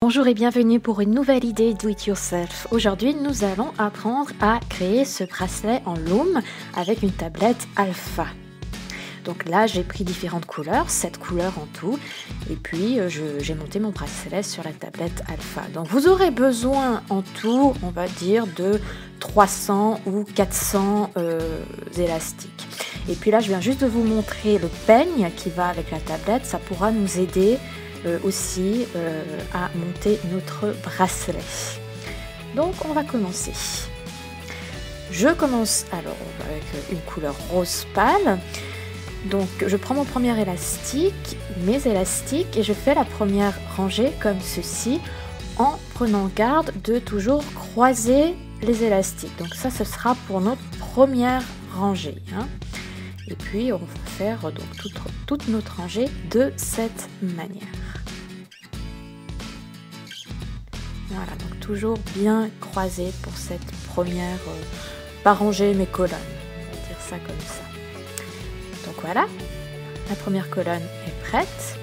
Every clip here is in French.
Bonjour et bienvenue pour une nouvelle idée Do It Yourself. Aujourd'hui, nous allons apprendre à créer ce bracelet en loom avec une tablette alpha. Donc là, j'ai pris différentes couleurs, 7 couleurs en tout, et puis j'ai monté mon bracelet sur la tablette alpha. Donc vous aurez besoin en tout, on va dire, de 300 ou 400 élastiques. Et puis là, je viens juste de vous montrer le peigne qui va avec la tablette, ça pourra nous aider aussi à monter notre bracelet. Donc on va commencer. Je commence alors avec une couleur rose pâle. Donc je prends mon premier élastique, mes élastiques, et je fais la première rangée comme ceci en prenant garde de toujours croiser les élastiques. Donc ça, ce sera pour notre première rangée, hein. Et puis on va faire donc toute notre rangée de cette manière. Voilà, donc toujours bien croisé pour cette première, pas ranger mes colonnes, on va dire ça comme ça. Donc voilà, la première colonne est prête.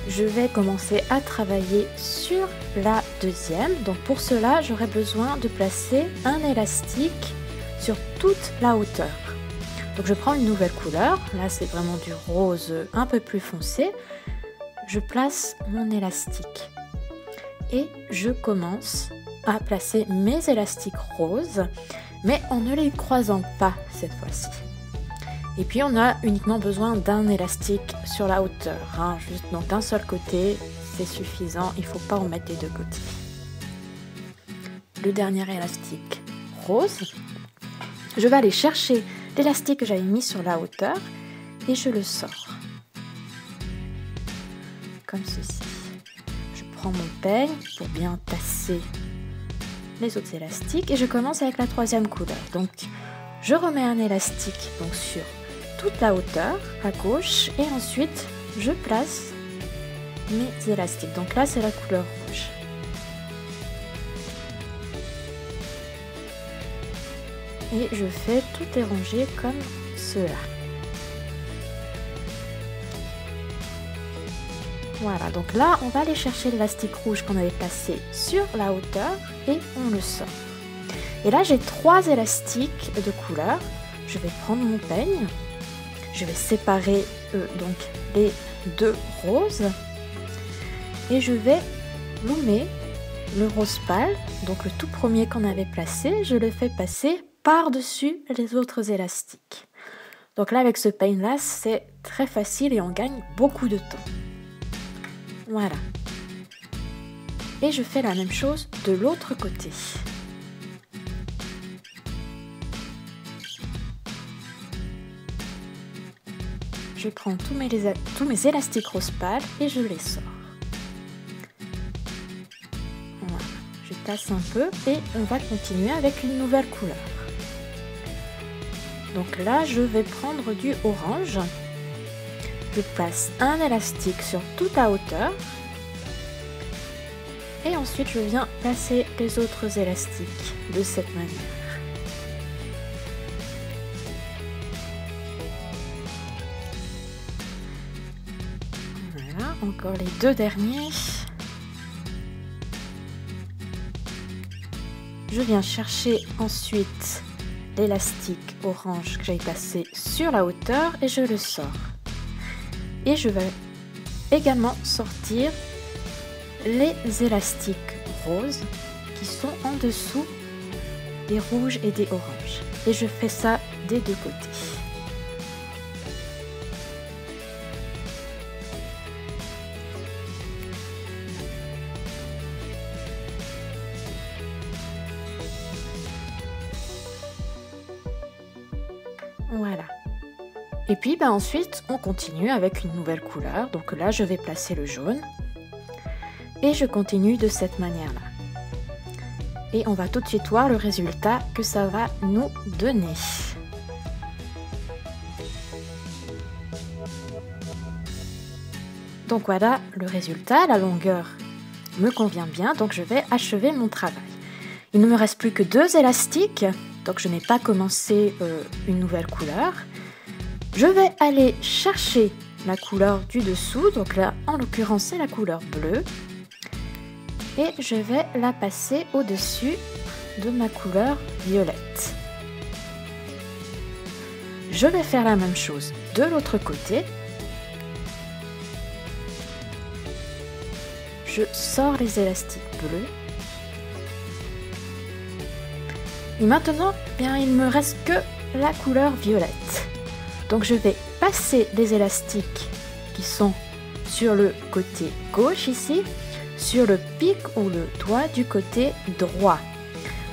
Je vais commencer à travailler sur la deuxième. Donc pour cela, j'aurai besoin de placer un élastique sur toute la hauteur. Donc je prends une nouvelle couleur, là c'est vraiment du rose un peu plus foncé. Je place mon élastique et je commence à placer mes élastiques roses, mais en ne les croisant pas cette fois-ci. Et puis on a uniquement besoin d'un élastique sur la hauteur, hein, juste donc d'un seul côté, c'est suffisant, il ne faut pas en mettre des deux côtés. Le dernier élastique rose, je vais aller chercher l'élastique que j'avais mis sur la hauteur et je le sors. Comme ceci. Je prends mon peigne pour bien tasser les autres élastiques et je commence avec la troisième couleur. Donc je remets un élastique donc sur toute la hauteur à gauche et ensuite je place mes élastiques. Donc là c'est la couleur rouge. Et je fais toutes les rangées comme cela. Voilà, donc là on va aller chercher l'élastique rouge qu'on avait placé sur la hauteur et on le sort. Et là j'ai 3 élastiques de couleur. Je vais prendre mon peigne, je vais séparer donc les 2 roses et je vais loomer le rose pâle, donc le tout premier qu'on avait placé, je le fais passer par-dessus les autres élastiques. Donc là avec ce peigne là c'est très facile et on gagne beaucoup de temps. Voilà. Et je fais la même chose de l'autre côté. Je prends tous mes élastiques rose pâle et je les sors. Voilà. Je tasse un peu et on va continuer avec une nouvelle couleur. Donc là, je vais prendre du orange. Je place un élastique sur toute la hauteur. Et ensuite, je viens placer les autres élastiques de cette manière. Voilà, encore les 2 derniers. Je viens chercher ensuite l'élastique orange que j'avais placé sur la hauteur et je le sors. Et je vais également sortir les élastiques roses qui sont en dessous des rouges et des oranges. Et je fais ça des 2 côtés. Voilà. Et puis ensuite, on continue avec une nouvelle couleur. Donc là, je vais placer le jaune. Et je continue de cette manière-là. Et on va tout de suite voir le résultat que ça va nous donner. Donc voilà le résultat, la longueur me convient bien, donc je vais achever mon travail. Il ne me reste plus que 2 élastiques, donc je n'ai pas commencé une nouvelle couleur. Je vais aller chercher la couleur du dessous, donc là en l'occurrence c'est la couleur bleue, et je vais la passer au-dessus de ma couleur violette. Je vais faire la même chose de l'autre côté. Je sors les élastiques bleus. Et maintenant, bien, il me reste que la couleur violette. Donc je vais passer les élastiques qui sont sur le côté gauche ici, sur le pic ou le doigt du côté droit.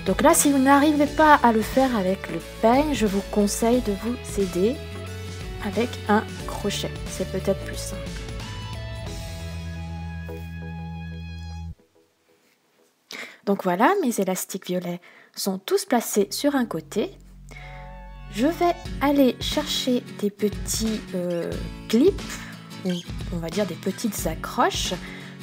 Donc là, si vous n'arrivez pas à le faire avec le peigne, je vous conseille de vous aider avec un crochet. C'est peut-être plus simple. Donc voilà, mes élastiques violets sont tous placés sur un côté. Je vais aller chercher des petits clips, ou on va dire des petites accroches,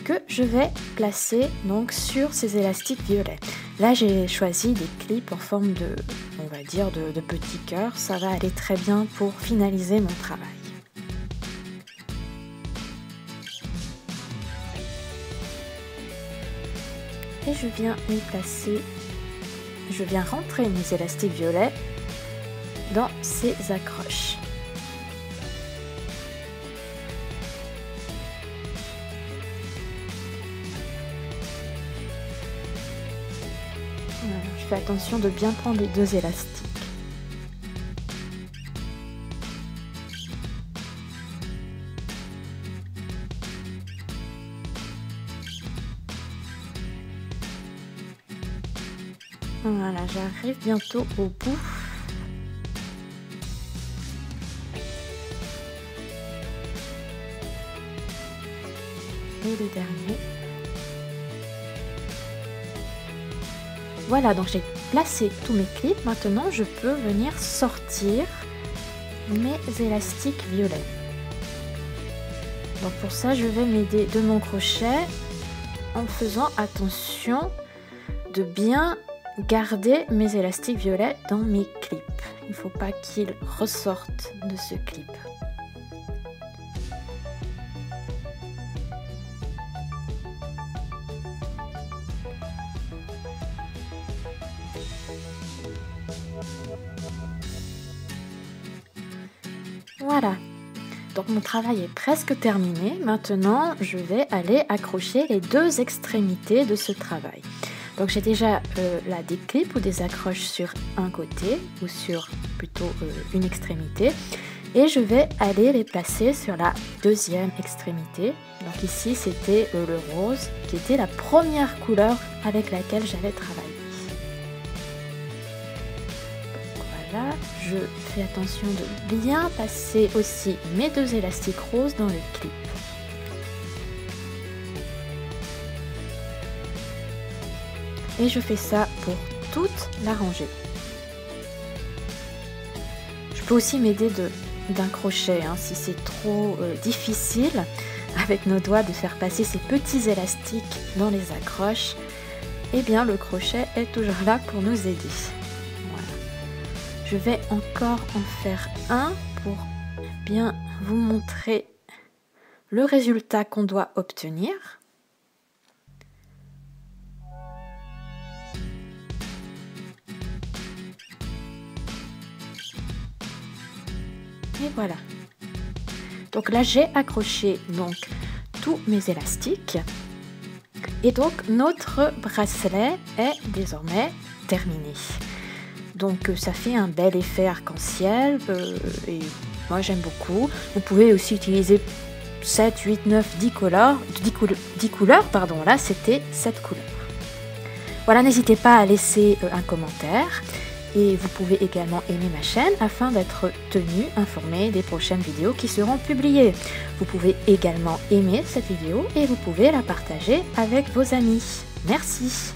que je vais placer donc sur ces élastiques violets. Là, j'ai choisi des clips en forme de, on va dire, de petits cœurs. Ça va aller très bien pour finaliser mon travail. Et je viens les placer, je viens rentrer mes élastiques violets dans ces accroches. Voilà, je fais attention de bien prendre les deux élastiques. Voilà, j'arrive bientôt au bout. Et le dernier. Voilà, donc j'ai placé tous mes clips. Maintenant, je peux venir sortir mes élastiques violets. Donc pour ça, je vais m'aider de mon crochet en faisant attention de bien garder mes élastiques violets dans mes clips. Il ne faut pas qu'ils ressortent de ce clip. Voilà. Donc mon travail est presque terminé. Maintenant, je vais aller accrocher les deux extrémités de ce travail. Donc j'ai déjà là des clips ou des accroches sur un côté ou sur plutôt une extrémité. Et je vais aller les placer sur la deuxième extrémité. Donc ici c'était le rose qui était la première couleur avec laquelle j'allais travailler. Voilà, je fais attention de bien passer aussi mes deux élastiques roses dans le clip. Et je fais ça pour toute la rangée. Je peux aussi m'aider d'un crochet hein, si c'est trop difficile avec nos doigts de faire passer ces petits élastiques dans les accroches. Eh bien le crochet est toujours là pour nous aider. Voilà. Je vais encore en faire un pour bien vous montrer le résultat qu'on doit obtenir. Et voilà. Donc là j'ai accroché donc tous mes élastiques et donc notre bracelet est désormais terminé. Donc ça fait un bel effet arc-en-ciel et moi j'aime beaucoup. Vous pouvez aussi utiliser 7, 8, 9, 10 couleurs, pardon, là c'était 7 couleurs. Voilà, n'hésitez pas à laisser un commentaire. Et vous pouvez également aimer ma chaîne afin d'être tenu informé des prochaines vidéos qui seront publiées. Vous pouvez également aimer cette vidéo et vous pouvez la partager avec vos amis. Merci.